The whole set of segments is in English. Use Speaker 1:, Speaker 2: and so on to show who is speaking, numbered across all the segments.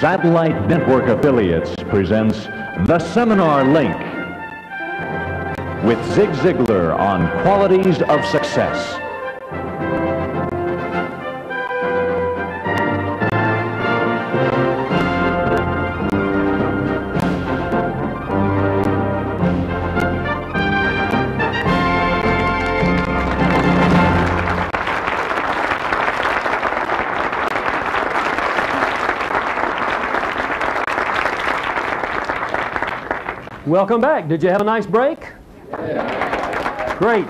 Speaker 1: Satellite Network Affiliates presents The Seminar Link with Zig Ziglar on qualities of success.
Speaker 2: Welcome back. Did you have a nice break? Yeah. Great.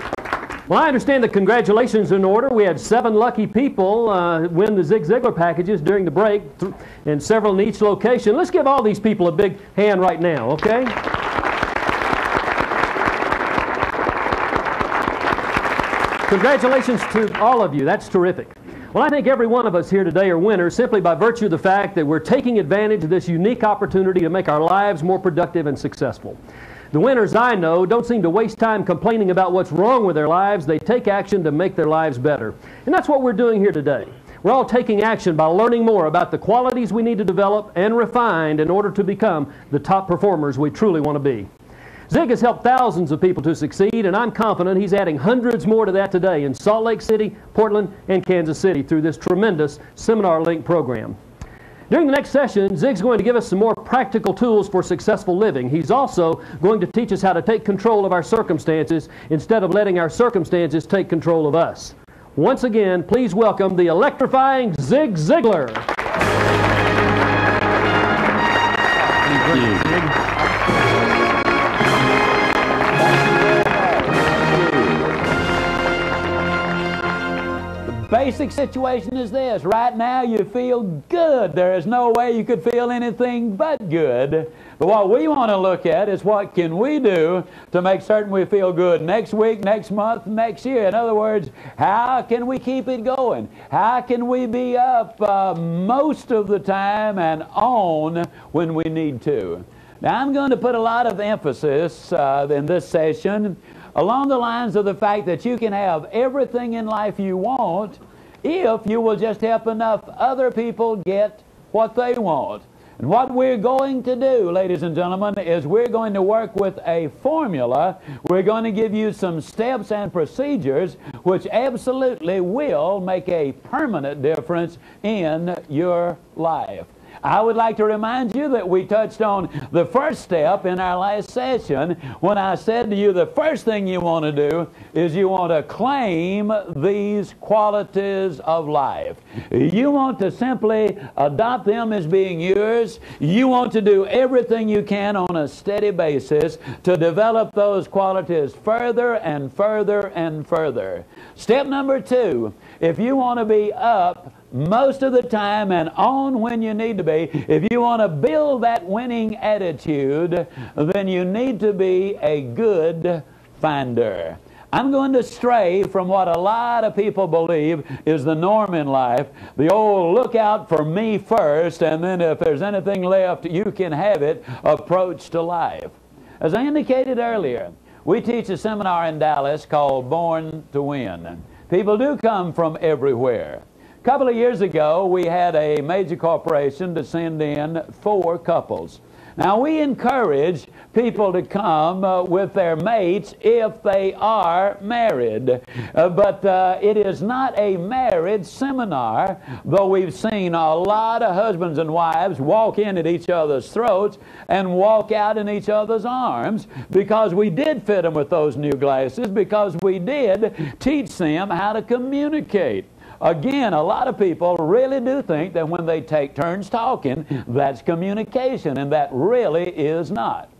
Speaker 2: Well, I understand the congratulations are in order. We had 7 lucky people win the Zig Ziglar packages during the break in several in each location. Let's give all these people a big hand right now, okay? Congratulations to all of you. That's terrific. Well, I think every one of us here today are winners simply by virtue of the fact that we're taking advantage of this unique opportunity to make our lives more productive and successful. The winners I know don't seem to waste time complaining about what's wrong with their lives. They take action to make their lives better. And that's what we're doing here today. We're all taking action by learning more about the qualities we need to develop and refine in order to become the top performers we truly want to be. Zig has helped thousands of people to succeed, and I'm confident he's adding hundreds more to that today in Salt Lake City, Portland, and Kansas City through this tremendous Seminar Link program. During the next session, Zig's going to give us some more practical tools for successful living. He's also going to teach us how to take control of our circumstances instead of letting our circumstances take control of us. Once again, please welcome the electrifying Zig Ziglar.
Speaker 3: Thank you, Zig. Basic situation is this. Right now you feel good. There is no way you could feel anything but good. But what we want to look at is what can we do to make certain we feel good next week, next month, next year. In other words, how can we keep it going? How can we be up most of the time and on when we need to? Now I'm going to put a lot of emphasis in this session along the lines of the fact that you can have everything in life you want if you will just help enough other people get what they want. And what we're going to do, ladies and gentlemen, is we're going to work with a formula. We're going to give you some steps and procedures which absolutely will make a permanent difference in your life. I would like to remind you that we touched on the first step in our last session when I said to you the first thing you want to do is you want to claim these qualities of life. You want to simply adopt them as being yours. You want to do everything you can on a steady basis to develop those qualities further and further and further. Step number 2, if you want to be up most of the time and on when you need to be, if you want to build that winning attitude, then you need to be a good finder. I'm going to stray from what a lot of people believe is the norm in life, the old look out for me first, and then if there's anything left, you can have it approach to life. As I indicated earlier, we teach a seminar in Dallas called Born to Win. People do come from everywhere. A couple of years ago, we had a major corporation to send in 4 couples. Now, we encourage people to come with their mates if they are married. But it is not a marriage seminar, though we've seen a lot of husbands and wives walk in at each other's throats and walk out in each other's arms because we did fit them with those new glasses, because we did teach them how to communicate. Again, a lot of people really do think that when they take turns talking, that's communication, and that really is not.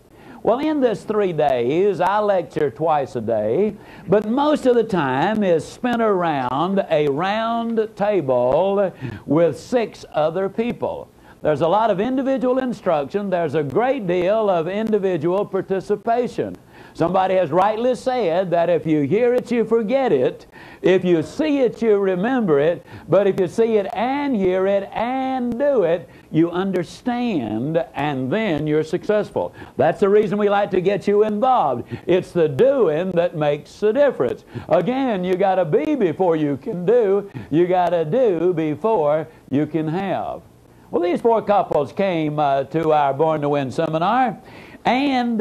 Speaker 3: Well, in this 3 days, I lecture twice a day, but most of the time is spent around a round table with 6 other people. There's a lot of individual instruction. There's a great deal of individual participation. Somebody has rightly said that if you hear it, you forget it. If you see it, you remember it. But if you see it and hear it and do it, you understand, and then you're successful. That's the reason we like to get you involved. It's the doing that makes the difference. Again, you got to be before you can do. You got to do before you can have. Well, these four couples came to our Born to Win seminar, and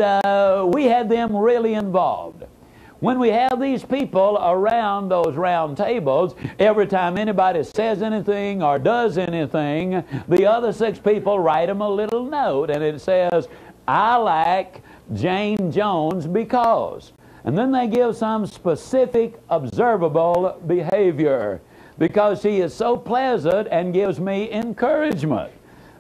Speaker 3: we had them really involved. When we have these people around those round tables, every time anybody says anything or does anything, the other six people write them a little note, and it says, "I like Jane Jones because." And then they give some specific observable behavior. Because she is so pleasant and gives me encouragement.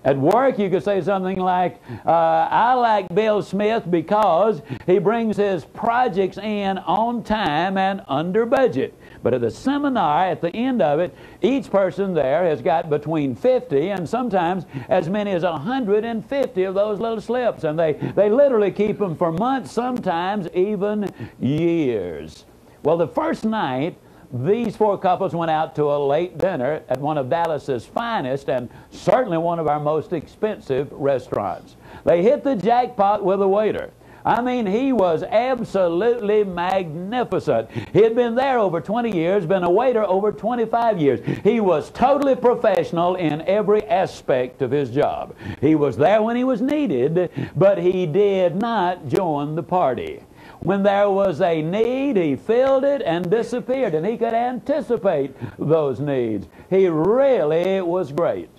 Speaker 3: At work, you could say something like, I like Bill Smith because he brings his projects in on time and under budget. But at the seminar, at the end of it, each person there has got between 50 and sometimes as many as 150 of those little slips. And they literally keep them for months, sometimes even years. Well, the first night, these four couples went out to a late dinner at one of Dallas's finest and certainly one of our most expensive restaurants. They hit the jackpot with a waiter. I mean, he was absolutely magnificent. He had been there over 20 years, been a waiter over 25 years. He was totally professional in every aspect of his job. He was there when he was needed, but he did not join the party. When there was a need, he filled it and disappeared, and he could anticipate those needs. He really was great.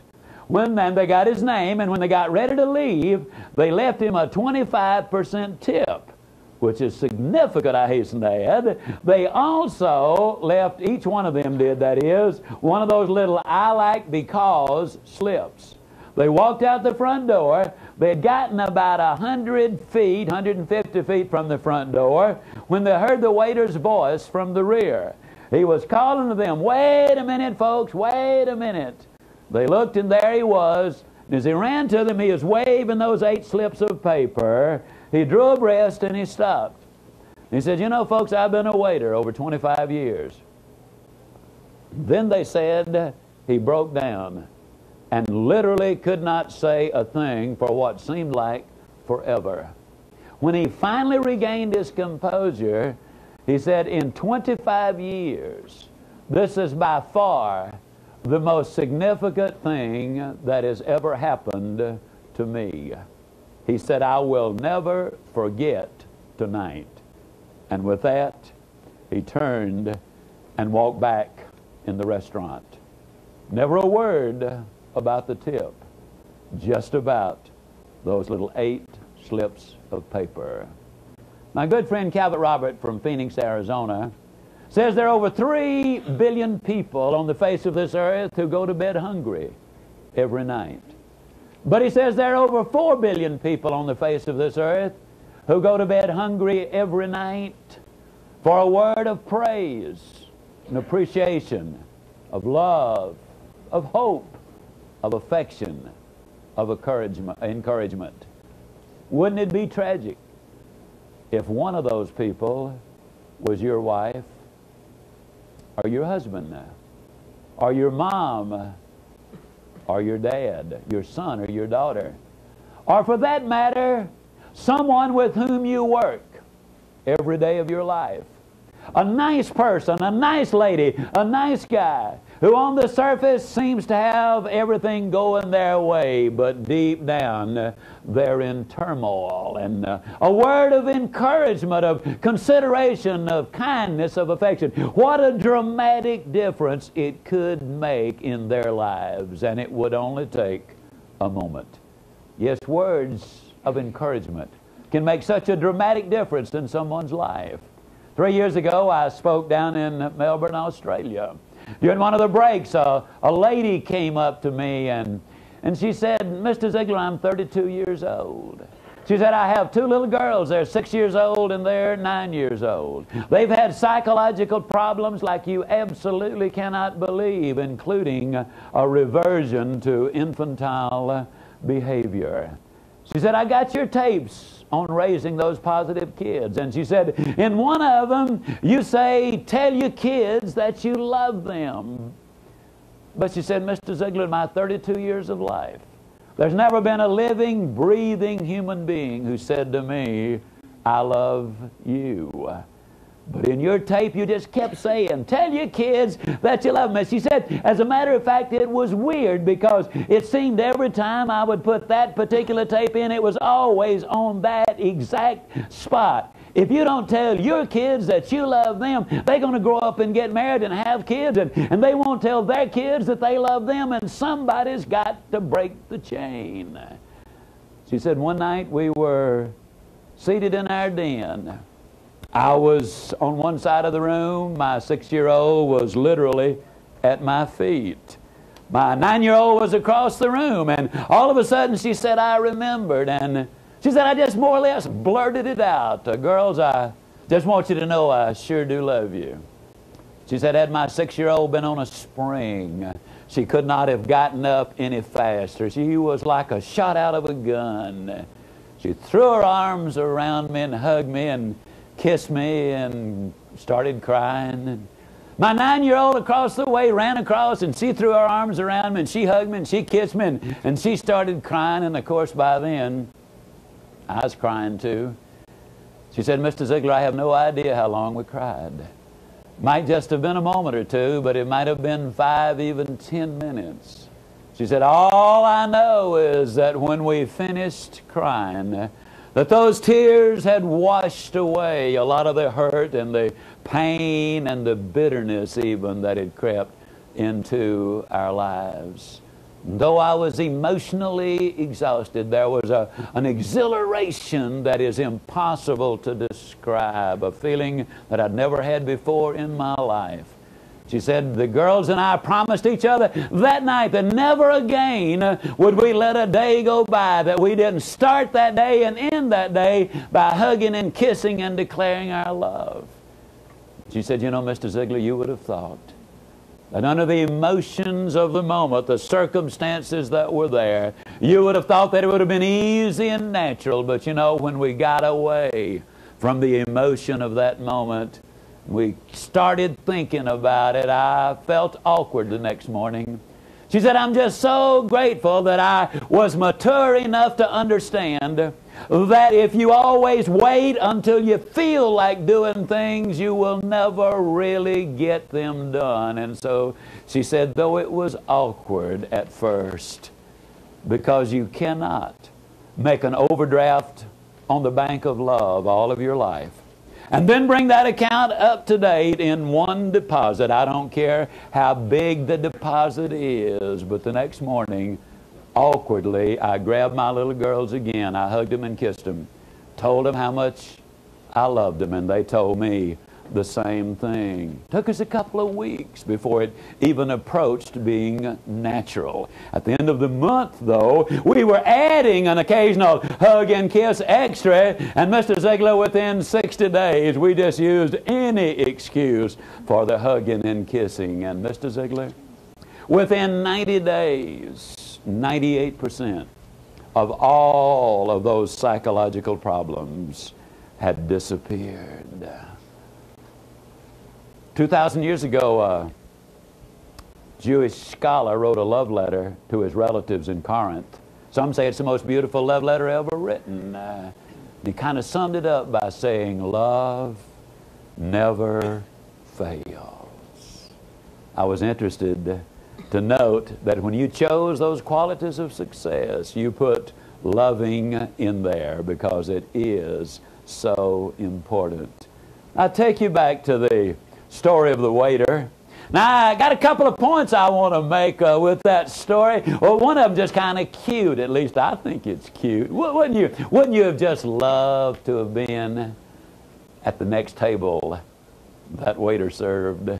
Speaker 3: Then they got his name, and when they got ready to leave, they left him a 25% tip, which is significant, I hasten to add. They also left, each one of them did, that is, one of those little "I like because" slips. They walked out the front door. They had gotten about 100 feet, 150 feet from the front door when they heard the waiter's voice from the rear. He was calling to them, "Wait a minute, folks, wait a minute." They looked, and there he was. As he ran to them, he was waving those 8 slips of paper. He drew a breath, and he stopped. He said, "You know, folks, I've been a waiter over 25 years. Then they said he broke down and literally could not say a thing for what seemed like forever. When he finally regained his composure, he said, "In 25 years, this is by far the most significant thing that has ever happened to me." He said, "I will never forget tonight." And with that, he turned and walked back in the restaurant. Never a word about the tip, just about those little 8 slips of paper. My good friend Calvert Robert from Phoenix, Arizona, says there are over 3 billion people on the face of this earth who go to bed hungry every night. But he says there are over 4 billion people on the face of this earth who go to bed hungry every night for a word of praise, an appreciation, of love, of hope, of affection, of encouragement. Wouldn't it be tragic if one of those people was your wife, or your husband, or your mom, or your dad, your son or your daughter, or for that matter, someone with whom you work every day of your life? A nice person, a nice lady, a nice guy, who on the surface seems to have everything going their way, but deep down they're in turmoil. And a word of encouragement, of consideration, of kindness, of affection. What a dramatic difference it could make in their lives, and it would only take a moment. Yes, words of encouragement can make such a dramatic difference in someone's life. 3 years ago, I spoke down in Melbourne, Australia. During one of the breaks, a lady came up to me and she said, "Mr. Ziglar, I'm 32 years old." She said, "I have 2 little girls. They're 6 years old and they're 9 years old. They've had psychological problems like you absolutely cannot believe, including a reversion to infantile behavior." She said, "I got your tapes on raising those positive kids." And she said, "In one of them, you say, tell your kids that you love them." But she said, "Mr. Ziglar, in my 32 years of life, there's never been a living, breathing human being who said to me, 'I love you.'" But in your tape, you just kept saying, tell your kids that you love them. And she said, as a matter of fact, it was weird because it seemed every time I would put that particular tape in, it was always on that exact spot. If you don't tell your kids that you love them, they're going to grow up and get married and have kids, and they won't tell their kids that they love them, and somebody's got to break the chain. She said, one night we were seated in our den. I was on one side of the room. My 6-year-old was literally at my feet. My 9-year-old was across the room, and all of a sudden she said, I remembered, and she said, I just more or less blurted it out. Girls, I just want you to know I sure do love you. She said, had my 6-year-old been on a spring, she could not have gotten up any faster. She was like a shot out of a gun. She threw her arms around me and hugged me and kissed me and started crying. And my 9-year-old across the way ran across, and she threw her arms around me and she hugged me and she kissed me, and she started crying. And of course by then I was crying too. She said, Mr. Ziglar, I have no idea how long we cried. Might just have been a moment or two, but it might have been 5, even 10 minutes. She said, all I know is that when we finished crying, that those tears had washed away a lot of the hurt and the pain and the bitterness even that had crept into our lives. Though I was emotionally exhausted, there was an exhilaration that is impossible to describe, a feeling that I'd never had before in my life. She said, the girls and I promised each other that night that never again would we let a day go by that we didn't start that day and end that day by hugging and kissing and declaring our love. She said, you know, Mr. Ziglar, you would have thought that under the emotions of the moment, the circumstances that were there, you would have thought that it would have been easy and natural. But you know, when we got away from the emotion of that moment, we started thinking about it, I felt awkward the next morning. She said, I'm just so grateful that I was mature enough to understand that if you always wait until you feel like doing things, you will never really get them done. And so she said, though it was awkward at first, because you cannot make an overdraft on the bank of love all of your life and then bring that account up to date in one deposit. I don't care how big the deposit is, but the next morning, awkwardly, I grabbed my little girls again. I hugged them and kissed them, told them how much I loved them, and they told me the same thing. Took us a couple of weeks before it even approached being natural. At the end of the month, though, we were adding an occasional hug and kiss extra, and Mr. Ziglar, within 60 days, we just used any excuse for the hugging and kissing. And Mr. Ziglar, within 90 days, 98% of all of those psychological problems had disappeared. 2,000 years ago, a Jewish scholar wrote a love letter to his relatives in Corinth. Some say it's the most beautiful love letter ever written. He kind of summed it up by saying, love never fails. I was interested to note that when you chose those qualities of success, you put loving in there because it is so important. I'll take you back to the story of the waiter. Now, I got a couple of points I want to make with that story. Well, one of them just kind of cute. At least I think it's cute. Wouldn't you have just loved to have been at the next table that waiter served?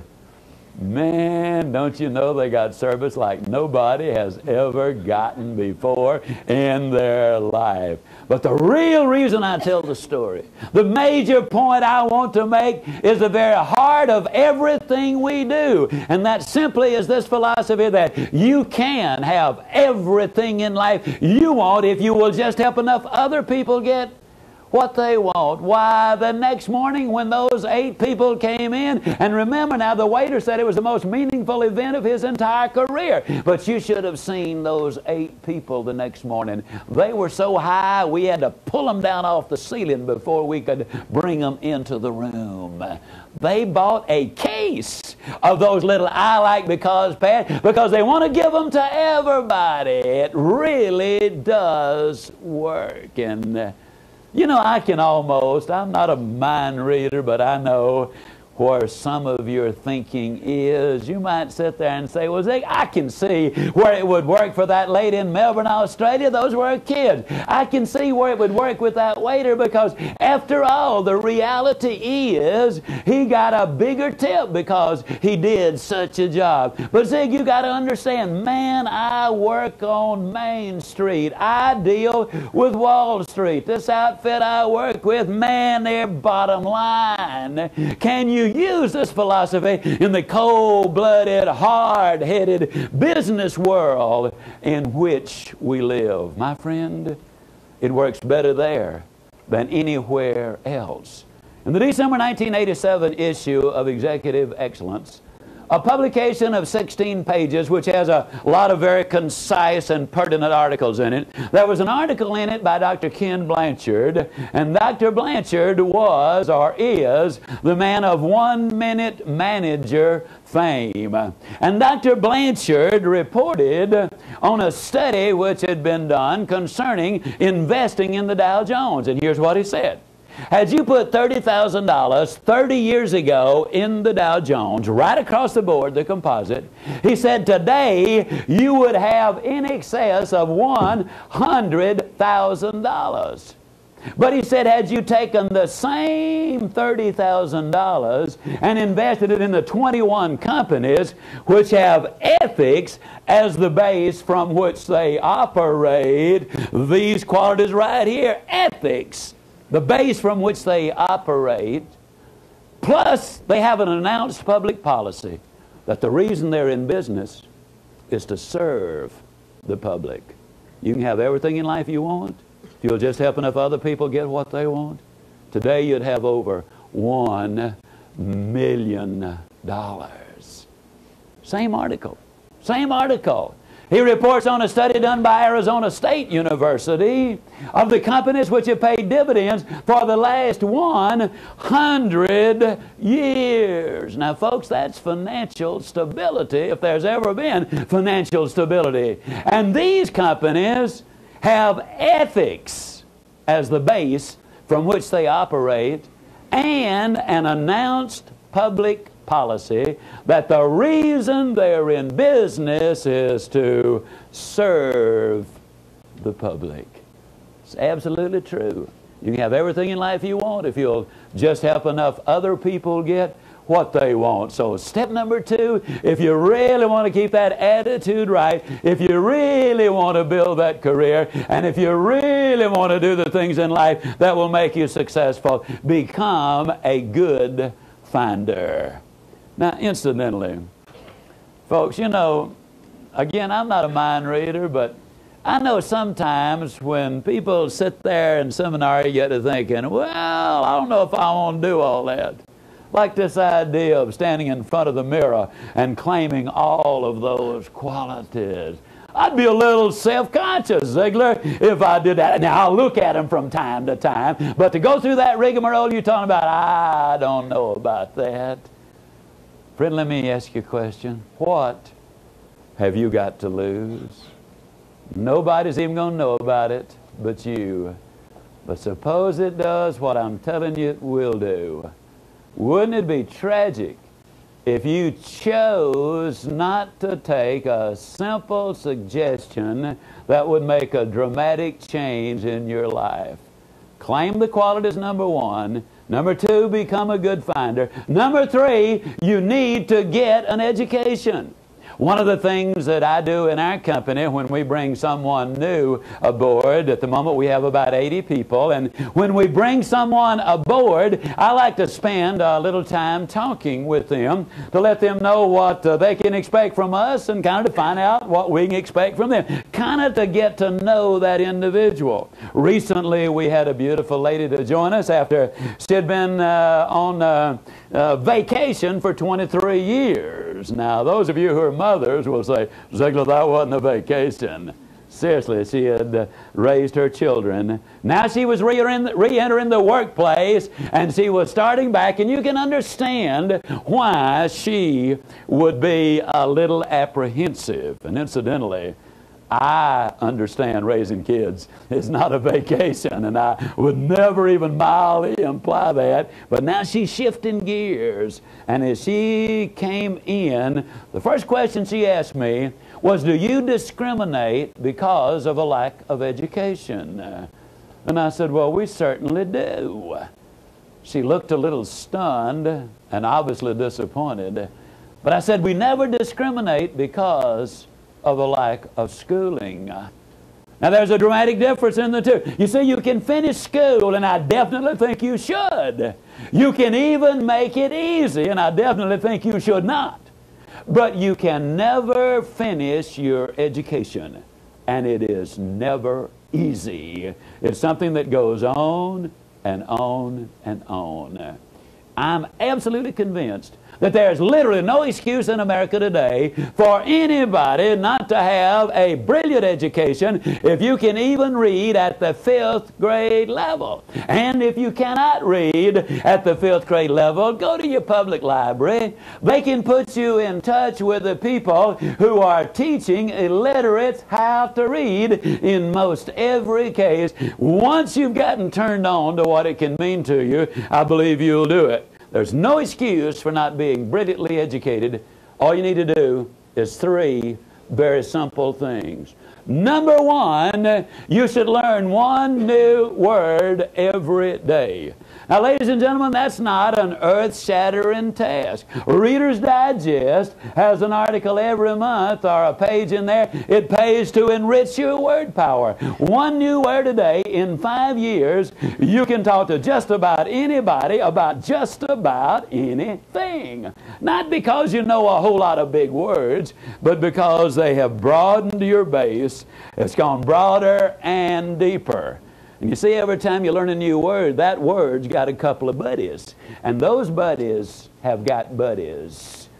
Speaker 3: Man, don't you know they got service like nobody has ever gotten before in their life. But the real reason I tell the story, the major point I want to make, is the very heart of everything we do. And that simply is this philosophy that you can have everything in life you want if you will just help enough other people get what they want. Why, the next morning when those 8 people came in, and remember now, the waiter said it was the most meaningful event of his entire career. But you should have seen those 8 people the next morning. They were so high, we had to pull them down off the ceiling before we could bring them into the room. They bought a case of those little I like because pads because they want to give them to everybody. It really does work. And you know, I'm not a mind reader, but I know where some of your thinking is. You might sit there and say, well, Zig, I can see where it would work for that lady in Melbourne, Australia. Those were kids. I can see where it would work with that waiter because, after all, the reality is he got a bigger tip because he did such a job. But, Zig, you got to understand, man, I work on Main Street. I deal with Wall Street. This outfit I work with, man, their bottom line. Can you use this philosophy in the cold-blooded, hard-headed business world in which we live? My friend, it works better there than anywhere else. In the December 1987 issue of Executive Excellence, a publication of 16 pages which has a lot of very concise and pertinent articles in it. There was an article in it by Dr. Ken Blanchard, and Dr. Blanchard was, or is, the man of 1-minute manager fame. And Dr. Blanchard reported on a study which had been done concerning investing in the Dow Jones. And here's what he said. Had you put $30,000 30 years ago in the Dow Jones, right across the board, the composite, he said today you would have in excess of $100,000. But he said, had you taken the same $30,000 and invested it in the 21 companies which have ethics as the base from which they operate, these qualities right here, ethics, the base from which they operate, plus they have an announced public policy that the reason they're in business is to serve the public. You can have everything in life you want if you'll just help enough other people get what they want. Today you'd have over $1 million. Same article. Same article. He reports on a study done by Arizona State University of the companies which have paid dividends for the last 100 years. Now, folks, that's financial stability if there's ever been financial stability. And these companies have ethics as the base from which they operate and an announced public policy that the reason they're in business is to serve the public. It's absolutely true. You can have everything in life you want if you'll just help enough other people get what they want. So step number 2, if you really want to keep that attitude right, if you really want to build that career, and if you really want to do the things in life that will make you successful, become a good finder. Now, incidentally, folks, you know, again, I'm not a mind reader, but I know sometimes when people sit there in seminary, you get to thinking, well, I don't know if I want to do all that. Like this idea of standing in front of the mirror and claiming all of those qualities. I'd be a little self-conscious, Ziglar, if I did that. Now, I'll look at them from time to time, but to go through that rigmarole you're talking about, I don't know about that. Friend, let me ask you a question. What have you got to lose? Nobody's even going to know about it but you. But suppose it does what I'm telling you it will do. Wouldn't it be tragic if you chose not to take a simple suggestion that would make a dramatic change in your life? Claim the qualities, number 1. Number 2, become a good finder. Number 3, you need to get an education. One of the things that I do in our company when we bring someone new aboard, at the moment we have about 80 people, and when we bring someone aboard, I like to spend a little time talking with them to let them know what they can expect from us and kind of to find out what we can expect from them. Kind of to get to know that individual. Recently we had a beautiful lady to join us after she had been on vacation for 23 years. Now, those of you who are mothers will say, Ziglar, that wasn't a vacation. Seriously, she had raised her children. Now she was re-entering the workplace, and she was starting back, and you can understand why she would be a little apprehensive. And incidentally, I understand raising kids is not a vacation, and I would never even mildly imply that. But now she's shifting gears, and as she came in, the first question she asked me was, do you discriminate because of a lack of education? And I said, well, we certainly do. She looked a little stunned and obviously disappointed. But I said, we never discriminate because of a lack of schooling. Now, there's a dramatic difference in the two. You see, you can finish school, and I definitely think you should. You can even make it easy, and I definitely think you should not. But you can never finish your education, and it is never easy. It's something that goes on and on and on. I'm absolutely convinced that there's literally no excuse in America today for anybody not to have a brilliant education if you can even read at the 5th grade level. And if you cannot read at the 5th grade level, go to your public library. They can put you in touch with the people who are teaching illiterates how to read in most every case. Once you've gotten turned on to what it can mean to you, I believe you'll do it. There's no excuse for not being brilliantly educated. All you need to do is 3 very simple things. Number 1, you should learn 1 new word every day. Now, ladies and gentlemen, that's not an earth-shattering task. Reader's Digest has an article every month or a page in there. It pays to enrich your word power. 1 new word a day in 5 years, you can talk to just about anybody about just about anything. Not because you know a whole lot of big words, but because they have broadened your base. It's gone broader and deeper. And you see, every time you learn a new word, that word's got a couple of buddies. And those buddies have got buddies.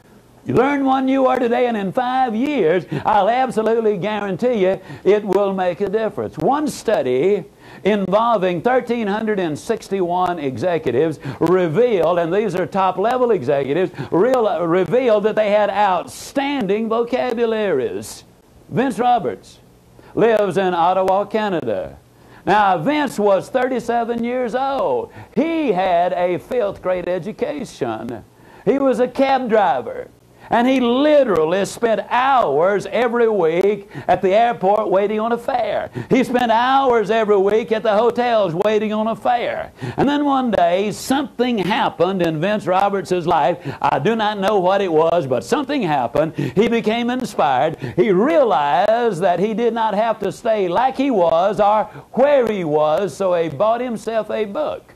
Speaker 3: You learn 1 new word a day, and in 5 years, I'll absolutely guarantee you it will make a difference. One study involving 1,361 executives revealed, and these are top-level executives, revealed that they had outstanding vocabularies. Vince Roberts lives in Ottawa, Canada. Now, Vince was 37 years old. He had a 5th grade education. He was a cab driver. And he literally spent hours every week at the airport waiting on a fare. He spent hours every week at the hotels waiting on a fare. And then one day, something happened in Vince Roberts' life. I do not know what it was, but something happened. He became inspired. He realized that he did not have to stay like he was or where he was, so he bought himself a book.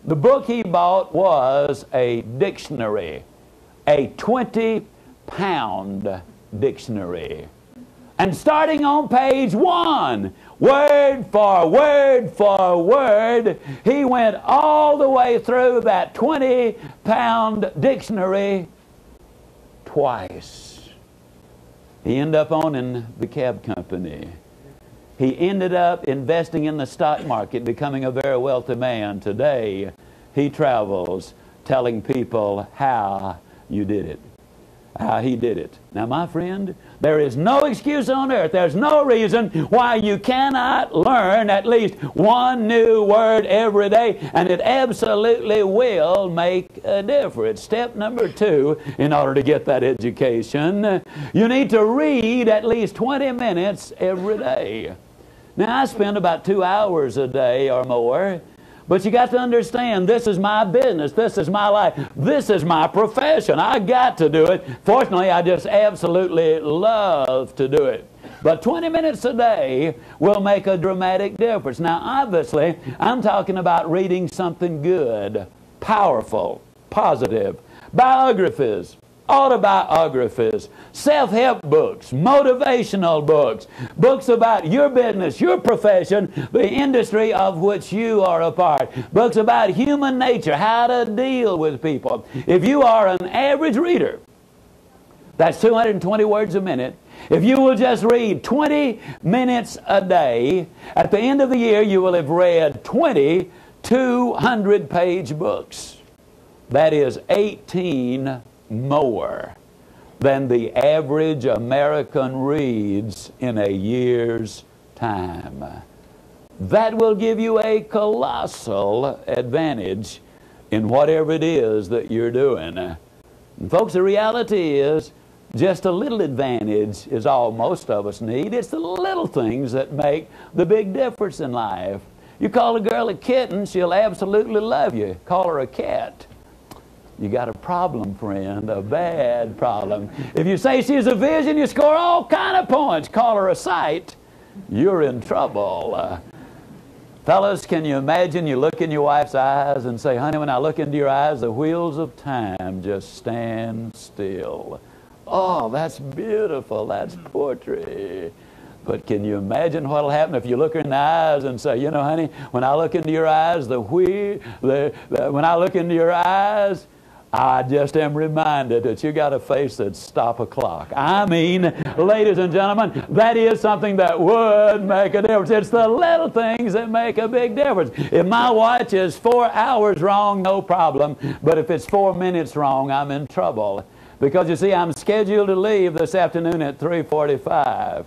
Speaker 3: The book he bought was a dictionary. A 20-pound dictionary. And starting on page 1, word for word for word, he went all the way through that 20-pound dictionary twice. He ended up owning the cab company. He ended up investing in the stock market, becoming a very wealthy man. Today, he travels telling people how you did it. How he did it. Now, my friend, there is no excuse on earth. There's no reason why you cannot learn at least 1 new word every day, and it absolutely will make a difference. Step number 2, in order to get that education, you need to read at least 20 minutes every day. Now, I spend about 2 hours a day or more. But you got to understand, this is my business, this is my life, this is my profession. I got to do it. Fortunately, I just absolutely love to do it. But 20 minutes a day will make a dramatic difference. Now, obviously, I'm talking about reading something good, powerful, positive, biographies, autobiographies, self-help books, motivational books, books about your business, your profession, the industry of which you are a part, books about human nature, how to deal with people. If you are an average reader, that's 220 words a minute. If you will just read 20 minutes a day, at the end of the year you will have read 20 200-page books. That is 18 more than the average American reads in a year's time. That will give you a colossal advantage in whatever it is that you're doing. And folks, the reality is just a little advantage is all most of us need. It's the little things that make the big difference in life. You call a girl a kitten, she'll absolutely love you. Call her a cat, you got a problem, friend, a bad problem. If you say she's a vision, you score all kind of points. Call her a sight, you're in trouble. Fellas, can you imagine you look in your wife's eyes and say, honey, when I look into your eyes, the wheels of time just stand still. Oh, that's beautiful. That's poetry. But can you imagine what will happen if you look her in the eyes and say, you know, honey, when I look into your eyes, when I look into your eyes, I just am reminded that you got a face that's stop a clock. I mean, ladies and gentlemen, that is something that would make a difference. It's the little things that make a big difference. If my watch is 4 hours wrong, no problem. But if it's 4 minutes wrong, I'm in trouble. Because you see, I'm scheduled to leave this afternoon at 3:45.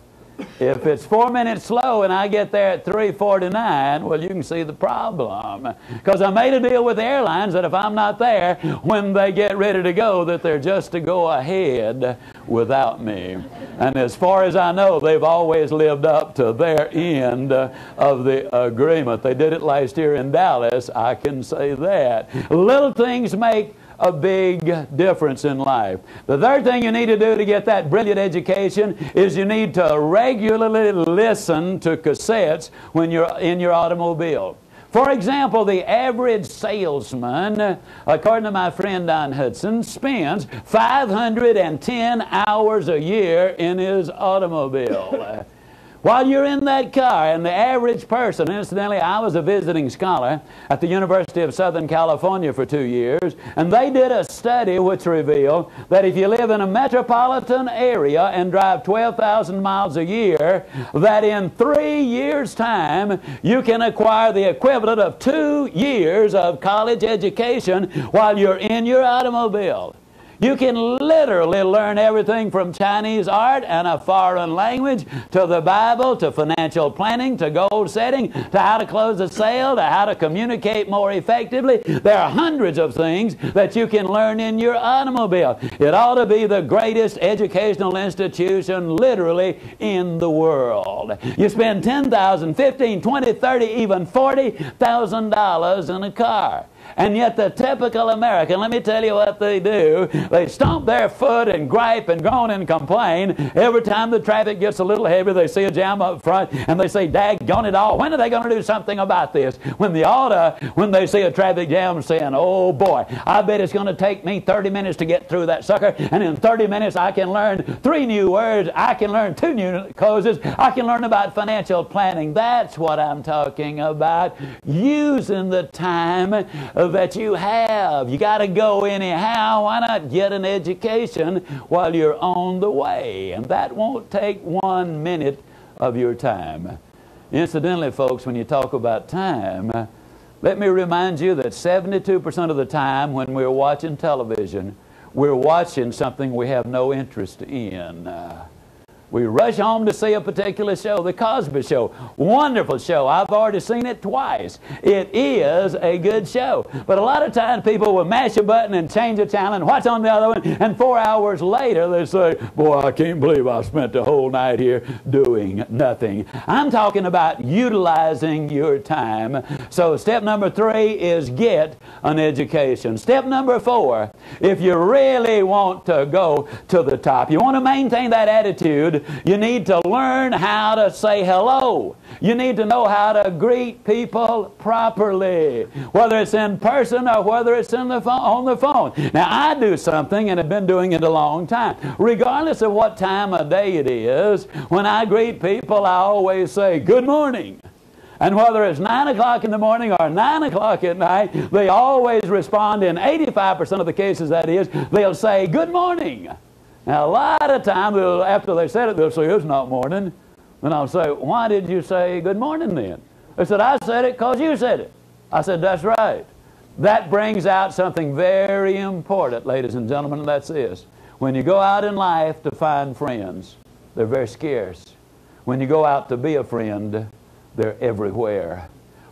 Speaker 3: If it's 4 minutes slow and I get there at 3:49, well, you can see the problem. Because I made a deal with the airlines that if I'm not there when they get ready to go, that they're just to go ahead without me. And as far as I know, they've always lived up to their end of the agreement. They did it last year in Dallas, I can say that. Little things make a big difference in life. The third thing you need to do to get that brilliant education is you need to regularly listen to cassettes when you're in your automobile. For example, the average salesman, according to my friend Don Hudson, spends 510 hours a year in his automobile. While you're in that car, and the average person, incidentally, I was a visiting scholar at the University of Southern California for 2 years, and they did a study which revealed that if you live in a metropolitan area and drive 12,000 miles a year, that in 3 years' time, you can acquire the equivalent of 2 years of college education while you're in your automobile. You can literally learn everything from Chinese art and a foreign language to the Bible to financial planning to goal setting to how to close a sale to how to communicate more effectively. There are hundreds of things that you can learn in your automobile. It ought to be the greatest educational institution literally in the world. You spend $10,000, $15,000, $20,000, $30,000, even $40,000 in a car. And yet the typical American, let me tell you what they do. They stomp their foot and gripe and groan and complain. Every time the traffic gets a little heavy, they see a jam up front and they say, daggone it all, when are they going to do something about this? When they see a traffic jam, saying, oh boy, I bet it's going to take me 30 minutes to get through that sucker. And in 30 minutes I can learn 3 new words. I can learn 2 new closes. I can learn about financial planning. That's what I'm talking about. Using the time that you have. You got to go anyhow. Why not get an education while you're on the way? And that won't take 1 minute of your time. Incidentally, folks, when you talk about time, let me remind you that 72% of the time when we're watching television, we're watching something we have no interest in. We rush home to see a particular show, The Cosby Show. Wonderful show. I've already seen it twice. It is a good show. But a lot of times people will mash a button and change a channel and watch on the other one, and 4 hours later they say, boy, I can't believe I spent the whole night here doing nothing. I'm talking about utilizing your time. So step number 3 is get an education. Step number 4, if you really want to go to the top, you want to maintain that attitude, you need to learn how to say hello. You need to know how to greet people properly, whether it's in person or whether it's on the phone. Now, I do something, and have been doing it a long time. Regardless of what time of day it is, when I greet people, I always say, good morning. And whether it's 9 o'clock in the morning or 9 o'clock at night, they always respond, in 85% of the cases that is, they'll say, good morning. Now, a lot of times, after they said it, they'll say, it's not morning. Then I'll say, why did you say good morning then? They said, I said it because you said it. I said, that's right. That brings out something very important, ladies and gentlemen, and that's this. When you go out in life to find friends, they're very scarce. When you go out to be a friend, they're everywhere.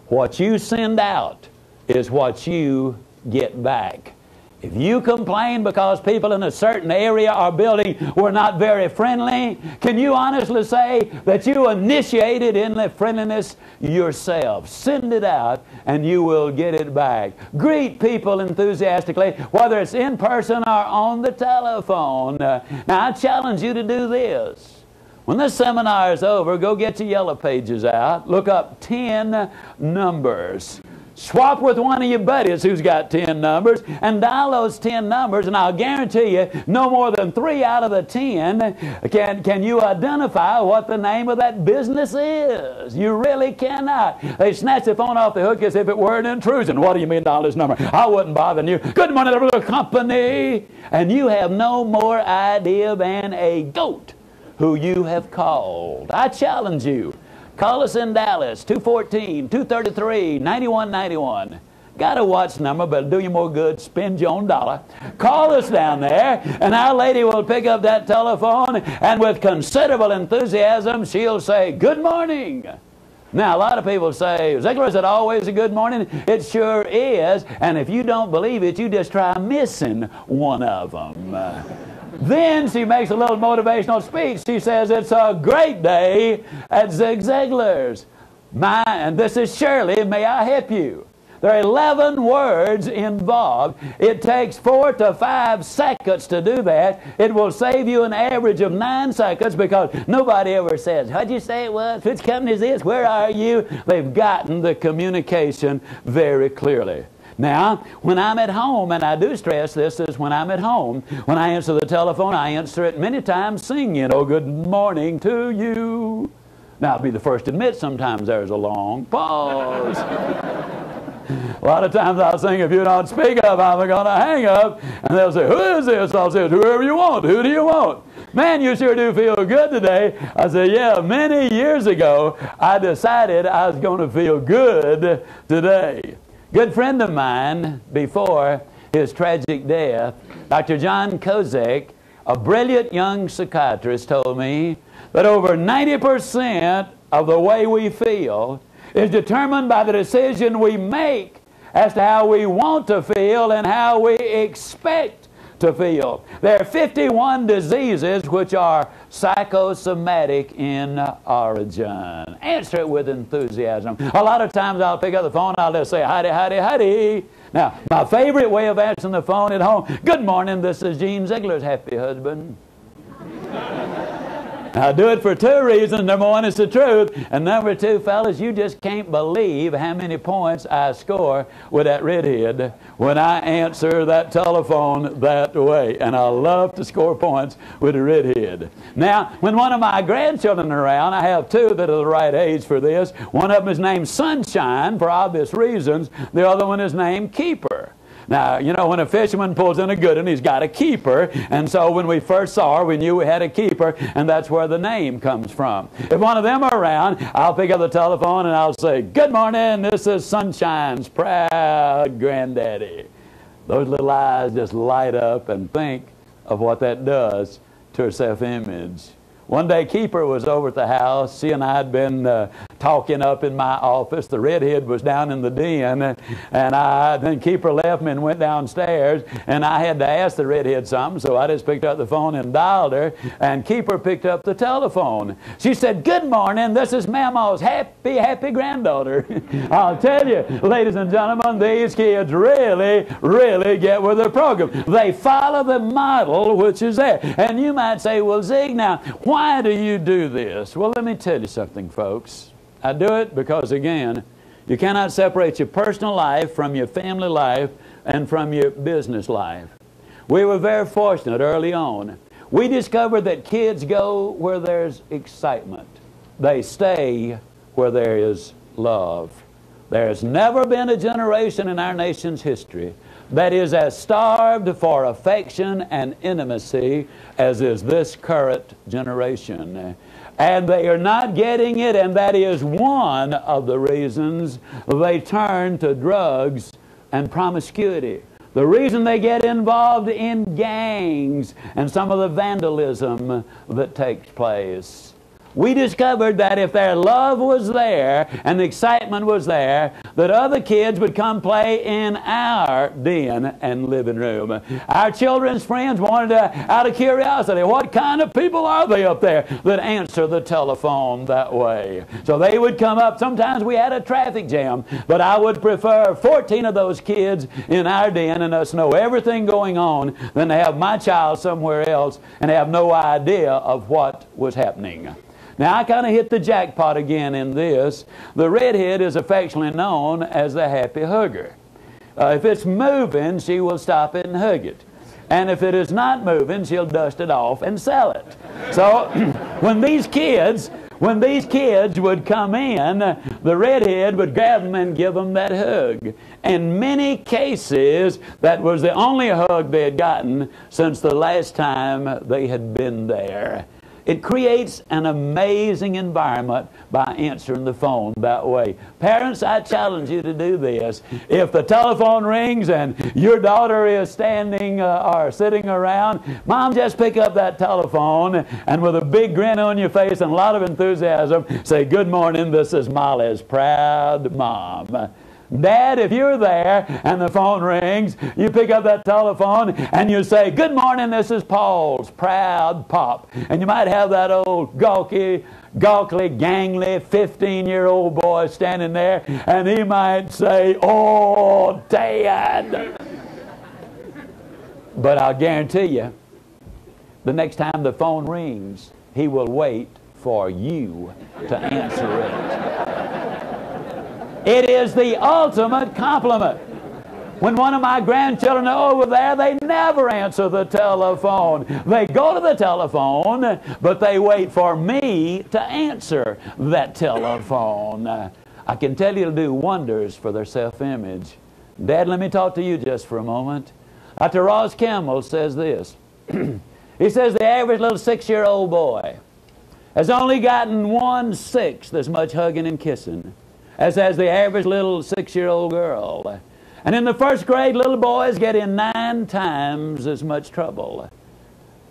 Speaker 3: What you send out is what you get back. If you complain because people in a certain area or building were not very friendly, can you honestly say that you initiated in the friendliness yourself? Send it out and you will get it back. Greet people enthusiastically, whether it's in person or on the telephone. Now, I challenge you to do this. When this seminar is over, go get your yellow pages out. Look up 10 numbers. Swap with one of your buddies who's got 10 numbers and dial those 10 numbers, and I'll guarantee you no more than 3 out of the 10 can you identify what the name of that business is. You really cannot. They snatch the phone off the hook as if it were an intrusion. What do you mean dial this number? I wouldn't bother you. Good morning, little company. And you have no more idea than a goat who you have called. I challenge you. Call us in Dallas, 214-233-9191. Got a watch number, but it'll do you more good. Spend your own dollar. Call us down there, and our lady will pick up that telephone, and with considerable enthusiasm, she'll say, good morning. Now, a lot of people say, Ziglar, is it always a good morning? It sure is, and if you don't believe it, you just try missing one of them. Then she makes a little motivational speech. She says, it's a great day at Zig Ziglar's. And this is Shirley, may I help you? There are 11 words involved. It takes 4 to 5 seconds to do that. It will save you an average of 9 seconds because nobody ever says, how'd you say it was? Which company is this? Where are you? They've gotten the communication very clearly. Now, when I'm at home, and I do stress this is when I'm at home, when I answer the telephone, I answer it many times singing, oh, good morning to you. Now, I'll be the first to admit sometimes there's a long pause. A lot of times I'll sing, if you don't speak up, I'm going to hang up. And they'll say, who is this? I'll say, whoever you want. Who do you want? Man, you sure do feel good today. I say, yeah, many years ago, I decided I was going to feel good today. Good friend of mine, before his tragic death, Dr. John Kozak, a brilliant young psychiatrist, told me that over 90% of the way we feel is determined by the decision we make as to how we want to feel and how we expect to feel. There are 51 diseases which are psychosomatic in origin. Answer it with enthusiasm. A lot of times I'll pick up the phone and I'll just say, howdy, howdy, howdy. Now, my favorite way of answering the phone at home, good morning, this is Gene Ziglar's happy husband. I do it for 2 reasons. Number 1 is the truth. And number 2, fellas, you just can't believe how many points I score with that redhead when I answer that telephone that way. And I love to score points with a redhead. Now, when one of my grandchildren are around, I have 2 that are the right age for this. One of them is named Sunshine for obvious reasons. The other one is named Keeper. Now, you know, when a fisherman pulls in a good one, he's got a keeper. And so when we first saw her, we knew we had a keeper, and that's where the name comes from. If one of them are around, I'll pick up the telephone and I'll say, good morning, this is Sunshine's proud granddaddy. Those little eyes just light up and think of what that does to her self-image. One day, Keeper was over at the house. She and I had been talking up in my office. The redhead was down in the den, and then Keeper left me and went downstairs, and I had to ask the redhead something, so I just picked up the phone and dialed her, and Keeper picked up the telephone. She said, "Good morning, this is Mama's happy granddaughter." I'll tell you, ladies and gentlemen, these kids really get with the program. They follow the model which is there. And you might say, "Well, Zig, now, why do you do this?" Well, let me tell you something, folks. I do it because, again, you cannot separate your personal life from your family life and from your business life. We were very fortunate early on. We discovered that kids go where there's excitement. They stay where there is love. There's never been a generation in our nation's history that is as starved for affection and intimacy as is this current generation. And they are not getting it, and that is one of the reasons they turn to drugs and promiscuity. The reason they get involved in gangs and some of the vandalism that takes place. We discovered that if their love was there and the excitement was there, that other kids would come play in our den and living room. Our children's friends wanted to, out of curiosity, what kind of people are they up there that answer the telephone that way? So they would come up. Sometimes we had a traffic jam, but I would prefer 14 of those kids in our den and us know everything going on than to have my child somewhere else and have no idea of what was happening. Now, I kind of hit the jackpot again in this. The redhead is affectionately known as the happy hugger. If it's moving, she will stop it and hug it. And if it is not moving, she'll dust it off and sell it. So when these kids would come in, the redhead would grab them and give them that hug. In many cases, that was the only hug they had gotten since the last time they had been there. It creates an amazing environment by answering the phone that way. Parents, I challenge you to do this. If the telephone rings and your daughter is standing or sitting around, Mom, just pick up that telephone and with a big grin on your face and a lot of enthusiasm, say, "Good morning, this is Molly's proud mom." Dad, if you're there and the phone rings, you pick up that telephone and you say, "Good morning, this is Paul's proud pop." And you might have that old gawky, gangly 15-year-old boy standing there, and he might say, "Oh, Dad." But I'll guarantee you, the next time the phone rings, he will wait for you to answer it. It is the ultimate compliment. When one of my grandchildren are over there, they never answer the telephone. They go to the telephone, but they wait for me to answer that telephone. I can tell you it'll do wonders for their self-image. Dad, let me talk to you just for a moment. Dr. Ross Campbell says this. He says the average little 6-year-old boy has only gotten 1/6 as much hugging and kissing as has the average little 6-year-old girl. And in the first grade, little boys get in 9 times as much trouble.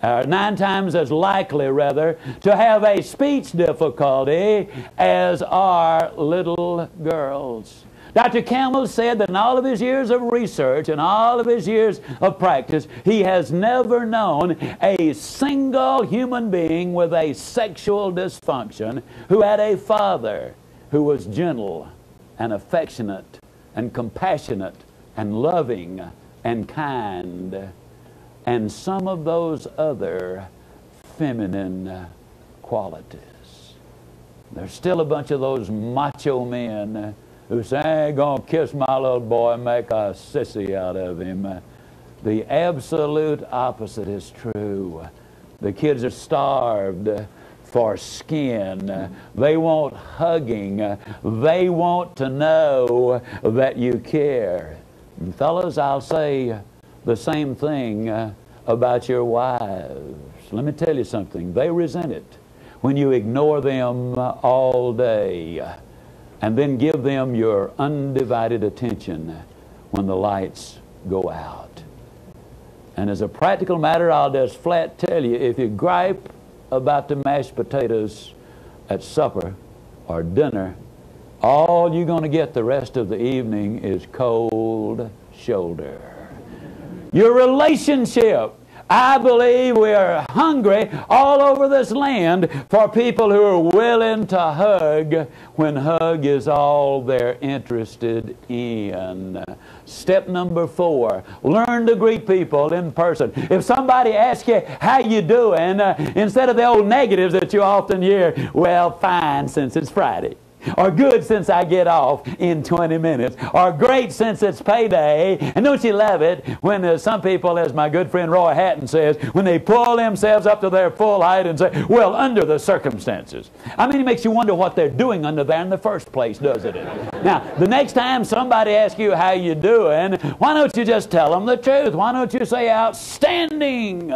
Speaker 3: 9 times as likely, rather, to have a speech difficulty as are little girls. Dr. Campbell said that in all of his years of research and all of his years of practice, he has never known a single human being with a sexual dysfunction who had a father who was gentle and affectionate and compassionate and loving and kind, and some of those other feminine qualities. There's still a bunch of those macho men who say, "I ain't gonna kiss my little boy and make a sissy out of him." The absolute opposite is true. The kids are starved for skin. They want hugging. They want to know that you care. And fellas, I'll say the same thing about your wives. Let me tell you something. They resent it when you ignore them all day and then give them your undivided attention when the lights go out. And as a practical matter, I'll just flat tell you, if you gripe about the mashed potatoes at supper or dinner, all you're going to get the rest of the evening is cold shoulder. Your relationship. I believe we are hungry all over this land for people who are willing to hug when hug is all they're interested in. Step number 4, learn to greet people in person. If somebody asks you, how you doing, instead of the old negatives that you often hear, well, fine since it's Friday. Or good since I get off in 20 minutes. Or great since it's payday. And don't you love it when some people, as my good friend Roy Hatton says, when they pull themselves up to their full height and say, well, under the circumstances. I mean, it makes you wonder what they're doing under there in the first place, doesn't it? Now, the next time somebody asks you how you doing, why don't you just tell them the truth? Why don't you say outstanding,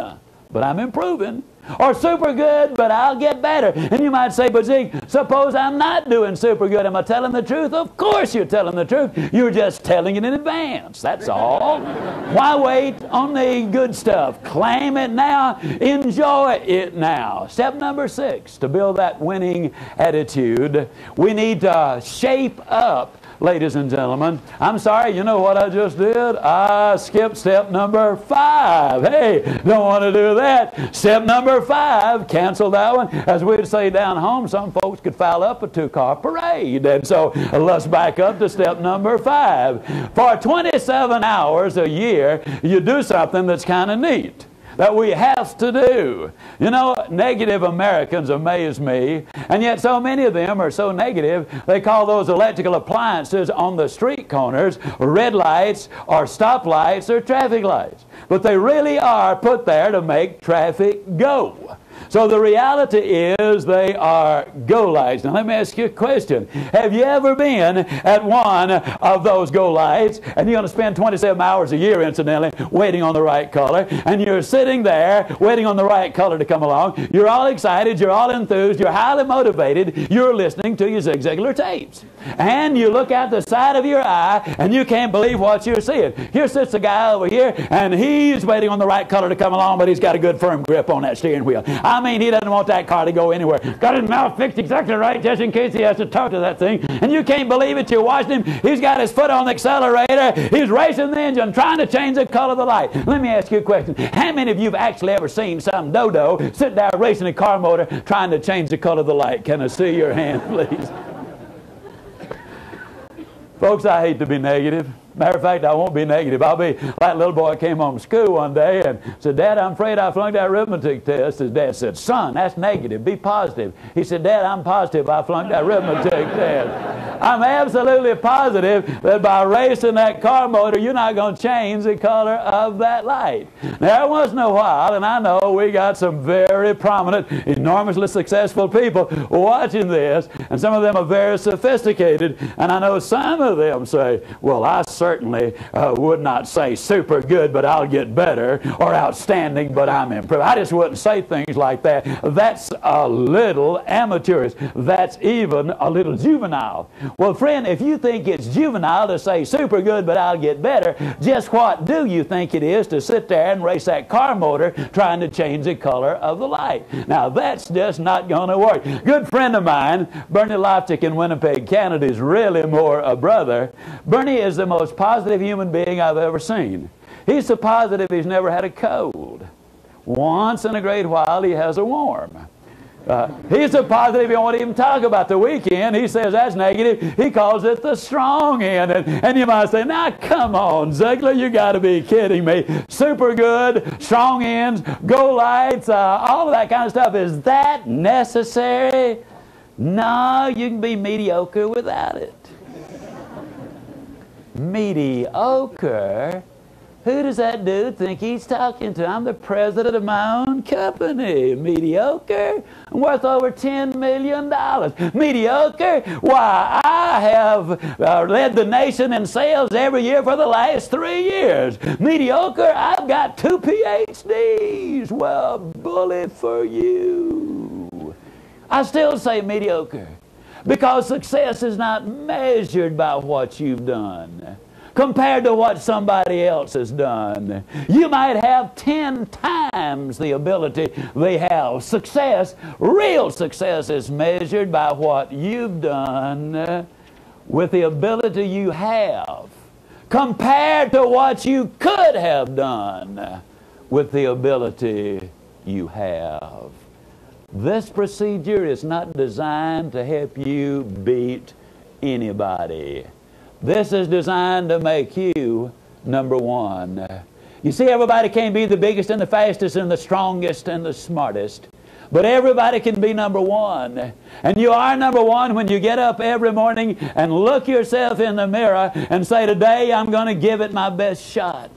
Speaker 3: but I'm improving? Or super good, but I'll get better. And you might say, but Zig, suppose I'm not doing super good. Am I telling the truth? Of course you're telling the truth. You're just telling it in advance. That's all. Why wait on the good stuff? Claim it now. Enjoy it now. Step number 6, to build that winning attitude, we need to shape up. Ladies and gentlemen, I'm sorry, you know what I just did? I skipped step number 5. Hey, don't want to do that. Step number 5, cancel that one. As we'd say down home, some folks could foul up a 2-car parade. And so let's back up to step number 5. For 27 hours a year, you do something that's kind of neat, that we have to do. You know, negative Americans amaze me, and yet so many of them are so negative, they call those electrical appliances on the street corners red lights or stoplights or traffic lights. But they really are put there to make traffic go. So the reality is they are go lights. Now let me ask you a question. Have you ever been at one of those go lights, and you're going to spend 27 hours a year, incidentally, waiting on the right color, and you're sitting there waiting on the right color to come along. You're all excited, you're all enthused, you're highly motivated, you're listening to your Zig Ziglar tapes. And you look out the side of your eye, and you can't believe what you're seeing. Here sits a guy over here, and he's waiting on the right color to come along, but he's got a good firm grip on that steering wheel. I mean, he doesn't want that car to go anywhere. Got his mouth fixed exactly right just in case he has to talk to that thing. And you can't believe it. You're watching him. He's got his foot on the accelerator. He's racing the engine, trying to change the color of the light. Let me ask you a question. How many of you have actually ever seen some dodo sit there racing a car motor trying to change the color of the light? Can I see your hand, please? Folks, I hate to be negative. Matter of fact, I won't be negative. I'll be like a little boy came home from school one day and said, Dad, I'm afraid I flunked that arithmetic test. His dad said, son, that's negative. Be positive. He said, Dad, I'm positive I flunked that arithmetic test. I'm absolutely positive that by racing that car motor, you're not going to change the color of that light. Now, every once in a while, and I know we got some very prominent, enormously successful people watching this, and some of them are very sophisticated, and I know some of them say, well, I certainly would not say super good, but I'll get better, or outstanding, but I'm improved. I just wouldn't say things like that. That's a little amateurish. That's even a little juvenile. Well, friend, if you think it's juvenile to say super good, but I'll get better, just what do you think it is to sit there and race that car motor trying to change the color of the light? Now, that's just not going to work. Good friend of mine, Bernie Loftic in Winnipeg, Canada, is really more a brother. Bernie is the most positive human being I've ever seen. He's so positive he's never had a cold. Once in a great while he has a warm. He's so positive he won't even talk about the weekend. He says that's negative. He calls it the strong end. And you might say, now come on, Ziglar, you got to be kidding me. Super good, strong ends, go lights, all of that kind of stuff. Is that necessary? No, you can be mediocre without it. Mediocre? Who does that dude think he's talking to? I'm the president of my own company. Mediocre? I'm worth over $10 million. Mediocre? Why, I have led the nation in sales every year for the last 3 years. Mediocre? I've got 2 PhDs. Well, bully for you. I still say mediocre, because success is not measured by what you've done. compared to what somebody else has done. You might have 10 times the ability they have. Success, real success, is measured by what you've done with the ability you have, compared to what you could have done with the ability you have. This procedure is not designed to help you beat anybody. This is designed to make you number one. You see, everybody can't be the biggest and the fastest and the strongest and the smartest, but everybody can be number one. And you are number one when you get up every morning and look yourself in the mirror and say, today I'm going to give it my best shot.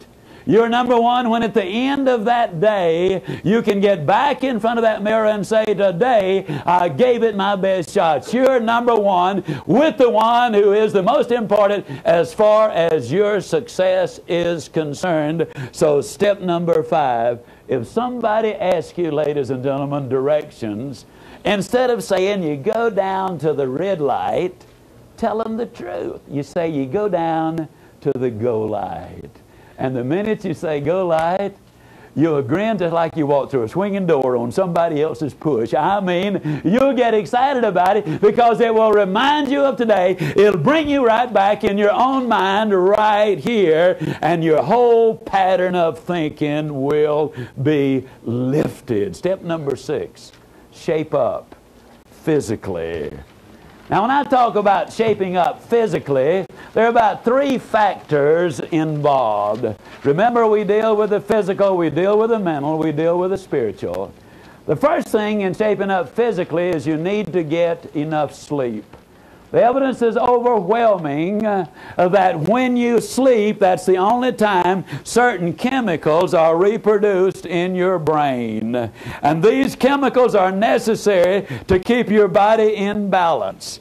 Speaker 3: You're number one when at the end of that day you can get back in front of that mirror and say, today I gave it my best shot. You're number one with the one who is the most important as far as your success is concerned. So step number 5, if somebody asks you, ladies and gentlemen, directions, instead of saying you go down to the red light, tell them the truth. You say you go down to the go light. And the minute you say go light, you'll grin just like you walk through a swinging door on somebody else's push. I mean, you'll get excited about it because it will remind you of today. It'll bring you right back in your own mind right here, and your whole pattern of thinking will be lifted. Step number 6, shape up physically. Now, when I talk about shaping up physically, there are about 3 factors involved. Remember, we deal with the physical, we deal with the mental, we deal with the spiritual. The first thing in shaping up physically is you need to get enough sleep. The evidence is overwhelming that when you sleep, that's the only time certain chemicals are reproduced in your brain. And these chemicals are necessary to keep your body in balance.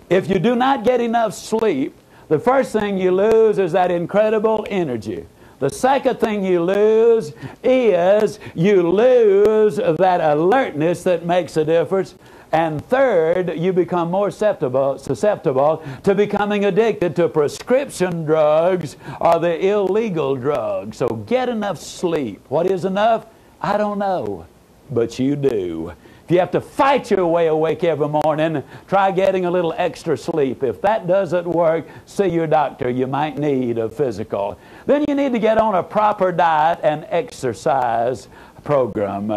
Speaker 3: If you do not get enough sleep, the first thing you lose is that incredible energy. The second thing you lose is you lose that alertness that makes a difference. And third, you become more susceptible to becoming addicted to prescription drugs or the illegal drugs. So get enough sleep. What is enough? I don't know, but you do. If you have to fight your way awake every morning, try getting a little extra sleep. If that doesn't work, see your doctor. You might need a physical. Then you need to get on a proper diet and exercise program.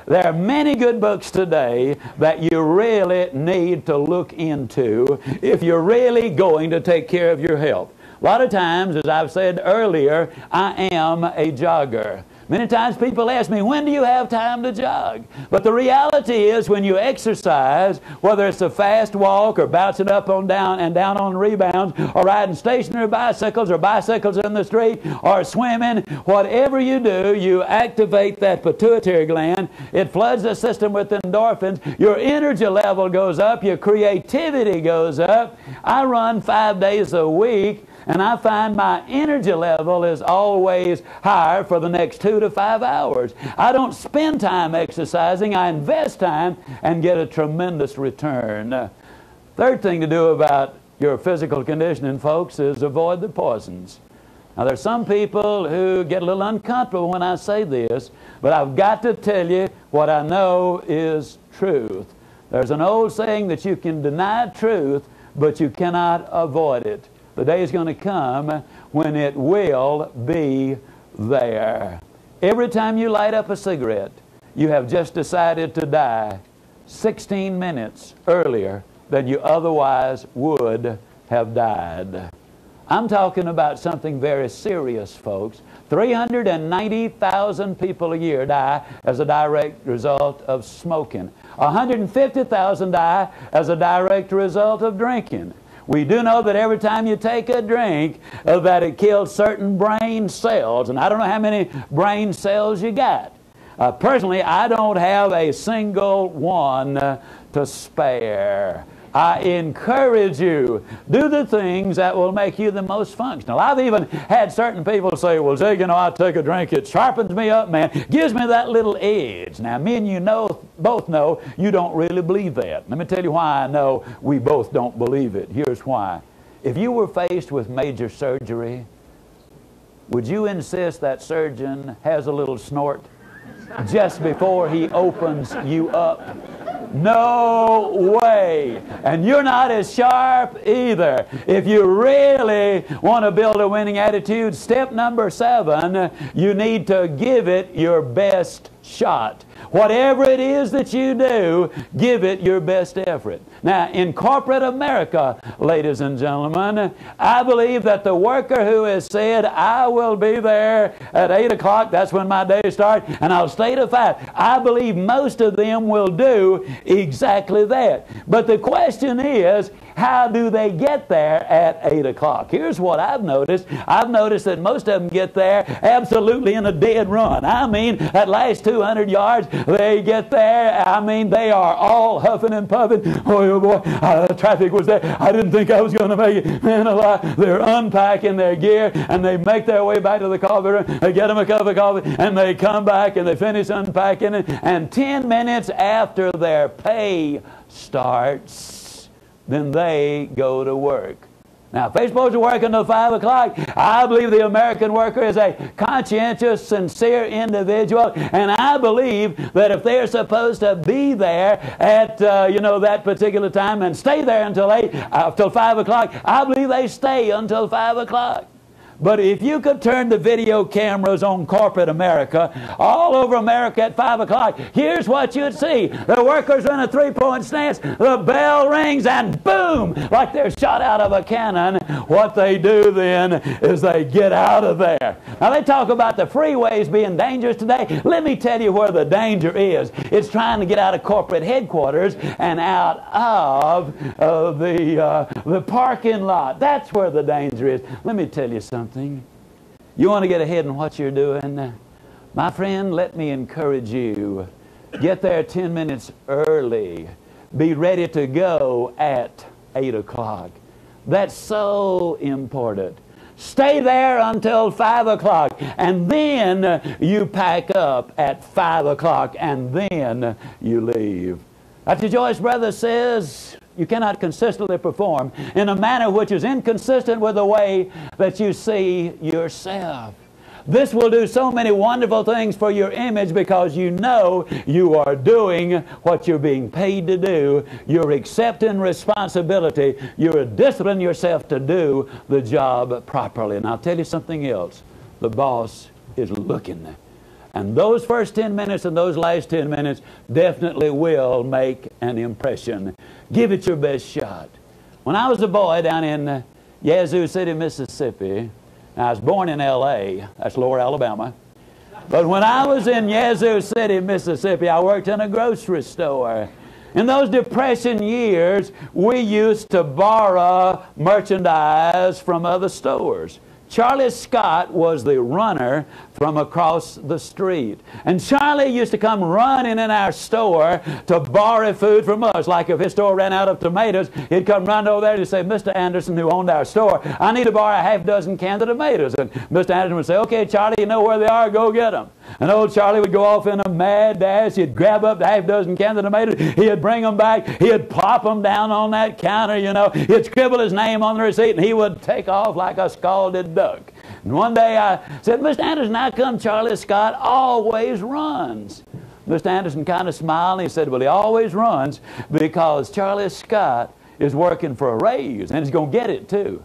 Speaker 3: There are many good books today that you really need to look into if you're really going to take care of your health. A lot of times, as I've said earlier, I am a jogger. Many times people ask me, when do you have time to jog? But the reality is when you exercise, whether it's a fast walk or bouncing up on down and down on rebounds or riding stationary bicycles or bicycles in the street or swimming, whatever you do, you activate that pituitary gland. It floods the system with endorphins. Your energy level goes up. Your creativity goes up. I run 5 days a week, and I find my energy level is always higher for the next 2 to 5 hours. I don't spend time exercising. I invest time and get a tremendous return. Third thing to do about your physical conditioning, folks, is avoid the poisons. Now, there's some people who get a little uncomfortable when I say this, but I've got to tell you what I know is truth. There's an old saying that you can deny truth, but you cannot avoid it. The day is going to come when it will be there. Every time you light up a cigarette, you have just decided to die 16 minutes earlier than you otherwise would have died. I'm talking about something very serious, folks. 390,000 people a year die as a direct result of smoking. 150,000 die as a direct result of drinking. We do know that every time you take a drink, that it kills certain brain cells. And I don't know how many brain cells you got. Personally, I don't have a single one to spare. I encourage you, do the things that will make you the most functional. I've even had certain people say, well, Zig, I take a drink, it sharpens me up, man. Gives me that little edge. Now, me and you both know you don't really believe that. Let me tell you why I know we both don't believe it. Here's why. If you were faced with major surgery, would you insist that surgeon has a little snort just before he opens you up? No way. And you're not as sharp either. If you really want to build a winning attitude, step number 7, you need to give it your best shot. Whatever it is that you do, give it your best effort. Now, in corporate America, ladies and gentlemen, I believe that the worker who has said, I will be there at 8 o'clock, that's when my day starts, and I'll stay to 5. I believe most of them will do exactly that. But the question is, how do they get there at 8 o'clock? Here's what I've noticed. I've noticed that most of them get there absolutely in a dead run. I mean, that last 200 yards, they get there. I mean, they are all huffing and puffing. Oh boy, the traffic was there. I didn't think I was going to make it. Man alive. They're unpacking their gear, and they make their way back to the coffee room. They get them a cup of coffee, and they come back, and they finish unpacking it. And 10 minutes after their pay starts, then they go to work. Now, if they're supposed to work until 5 o'clock, I believe the American worker is a conscientious, sincere individual, and I believe that if they're supposed to be there at, that particular time and stay there until 5 o'clock, I believe they stay until 5 o'clock. But if you could turn the video cameras on corporate America, all over America at 5 o'clock, here's what you'd see. The workers are in a three-point stance, the bell rings, and boom, like they're shot out of a cannon. What they do then is they get out of there. Now, they talk about the freeways being dangerous today. Let me tell you where the danger is. It's trying to get out of corporate headquarters and out of the parking lot. That's where the danger is. Let me tell you something. You want to get ahead in what you're doing? My friend, let me encourage you. Get there 10 minutes early. Be ready to go at 8 o'clock. That's so important. Stay there until 5 o'clock, and then you pack up at 5 o'clock, and then you leave. Dr. Joyce Brothers says, you cannot consistently perform in a manner which is inconsistent with the way that you see yourself. This will do so many wonderful things for your image because you know you are doing what you're being paid to do. You're accepting responsibility. You're disciplining yourself to do the job properly. And I'll tell you something else. The boss is looking. And those first 10 minutes and those last 10 minutes definitely will make an impression. Give it your best shot. When I was a boy down in Yazoo City, Mississippi, I was born in L.A., that's Lower Alabama. But when I was in Yazoo City, Mississippi, I worked in a grocery store. In those Depression years, we used to borrow merchandise from other stores. Charlie Scott was the runner from across the street. And Charlie used to come running in our store to borrow food from us. Like if his store ran out of tomatoes, he'd come running over there to say, Mr. Anderson, who owned our store, I need to borrow a half-dozen cans of tomatoes. And Mr. Anderson would say, okay, Charlie, you know where they are, go get them. And old Charlie would go off in a mad dash. He'd grab up the half-dozen cans of tomatoes. He'd bring them back. He'd plop them down on that counter, you know. He'd scribble his name on the receipt, and he would take off like a scalded duck. And one day I said, Mr. Anderson, how come Charlie Scott always runs? Mr. Anderson kind of smiled, and he said, well, he always runs because Charlie Scott is working for a raise, and he's going to get it too.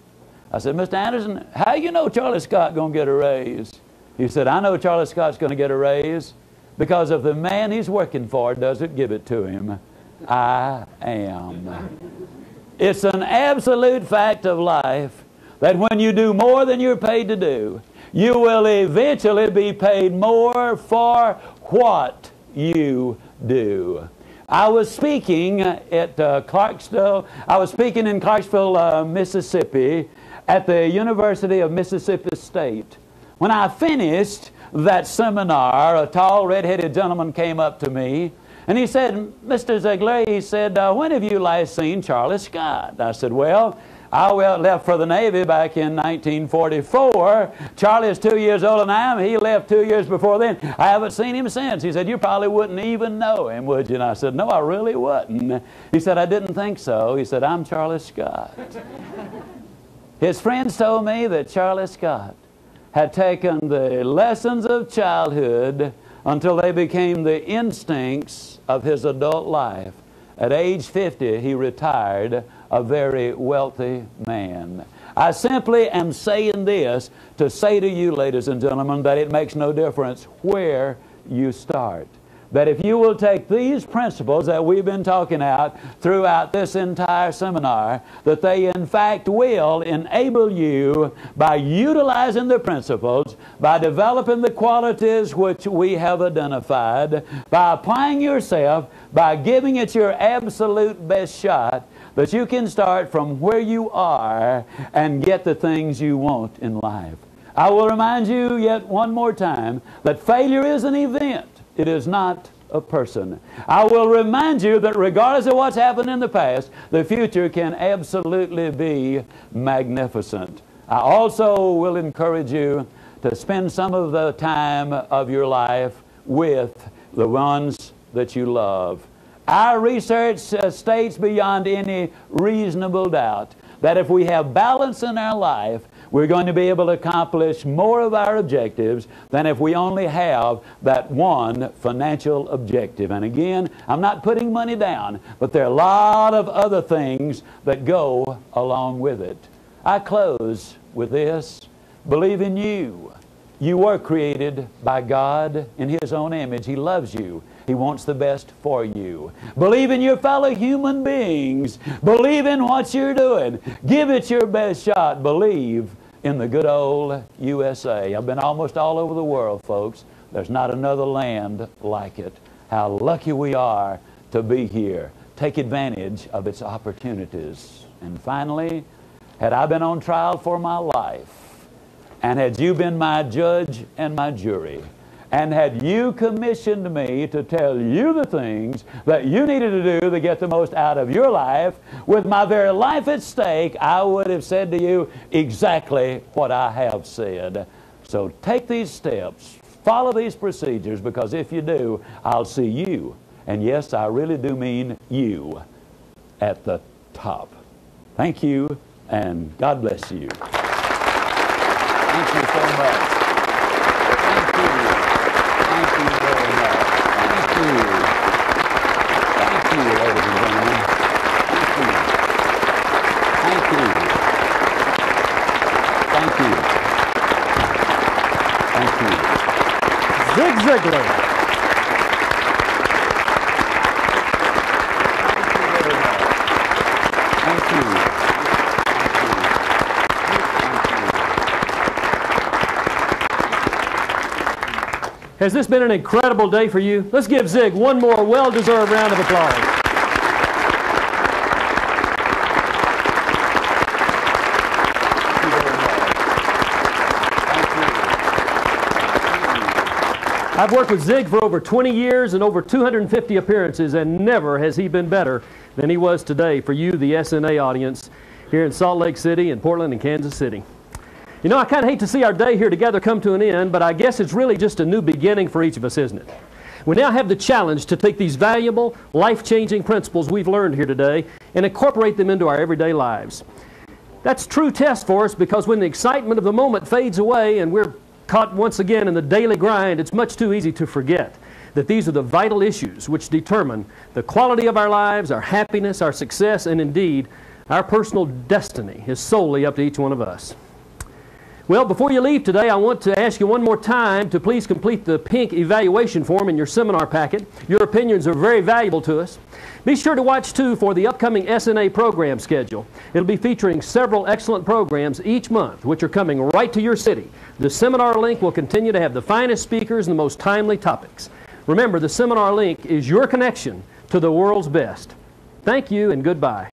Speaker 3: I said, Mr. Anderson, how you know Charlie Scott going to get a raise? He said, I know Charlie Scott's going to get a raise because if the man he's working for doesn't give it to him, I am. It's an absolute fact of life that when you do more than you're paid to do, you will eventually be paid more for what you do. I was speaking at Clarksville. I was speaking in Clarksville, Mississippi, at the University of Mississippi State. When I finished that seminar, a tall, red-headed gentleman came up to me, and he said, Mr. Ziglar, he said, when have you last seen Charlie Scott? I said, well, I left for the Navy back in 1944. Charlie is 2 years older than I am. He left 2 years before then. I haven't seen him since. He said, you probably wouldn't even know him, would you? And I said, no, I really wouldn't. He said, I didn't think so. He said, I'm Charlie Scott. His friends told me that Charlie Scott had taken the lessons of childhood until they became the instincts of his adult life. At age 50, he retired a very wealthy man. I simply am saying this to say to you, ladies and gentlemen, that it makes no difference where you start. That if you will take these principles that we've been talking about throughout this entire seminar, that they in fact will enable you, by utilizing the principles, by developing the qualities which we have identified, by applying yourself, by giving it your absolute best shot, that you can start from where you are and get the things you want in life. I will remind you yet one more time that failure is an event. It is not a person. I will remind you that regardless of what's happened in the past, the future can absolutely be magnificent. I also will encourage you to spend some of the time of your life with the ones that you love. Our research states beyond any reasonable doubt that if we have balance in our life, we're going to be able to accomplish more of our objectives than if we only have that one financial objective. And again, I'm not putting money down, but there are a lot of other things that go along with it. I close with this. Believe in you. You were created by God in His own image. He loves you. He wants the best for you. Believe in your fellow human beings. Believe in what you're doing. Give it your best shot. Believe in the good old USA. I've been almost all over the world, folks. There's not another land like it. How lucky we are to be here. Take advantage of its opportunities. And finally, had I been on trial for my life, and had you been my judge and my jury, and had you commissioned me to tell you the things that you needed to do to get the most out of your life, with my very life at stake, I would have said to you exactly what I have said. So take these steps, follow these procedures, because if you do, I'll see you, and yes, I really do mean you, at the top. Thank you, and God bless you. Thank you so much. Thank you. Thank you very much. Thank you. Thank you, ladies and gentlemen. Thank you. Thank you. Thank you.
Speaker 2: Zig Ziglar.
Speaker 3: Thank you.
Speaker 2: Has this been an incredible day for you? Let's give Zig one more well-deserved round of applause. I've worked with Zig for over 20 years and over 250 appearances, and never has he been better than he was today for you, the SNA audience, here in Salt Lake City and Portland and Kansas City. You know, I kind of hate to see our day here together come to an end, but I guess it's really just a new beginning for each of us, isn't it? We now have the challenge to take these valuable, life-changing principles we've learned here today and incorporate them into our everyday lives. That's a true test for us, because when the excitement of the moment fades away and we're caught once again in the daily grind, it's much too easy to forget that these are the vital issues which determine the quality of our lives, our happiness, our success, and indeed, our personal destiny is solely up to each one of us. Well, before you leave today, I want to ask you one more time to please complete the pink evaluation form in your seminar packet. Your opinions are very valuable to us. Be sure to watch, too, for the upcoming SNA program schedule. It'll be featuring several excellent programs each month, which are coming right to your city. The seminar link will continue to have the finest speakers and the most timely topics. Remember, the seminar link is your connection to the world's best. Thank you and goodbye.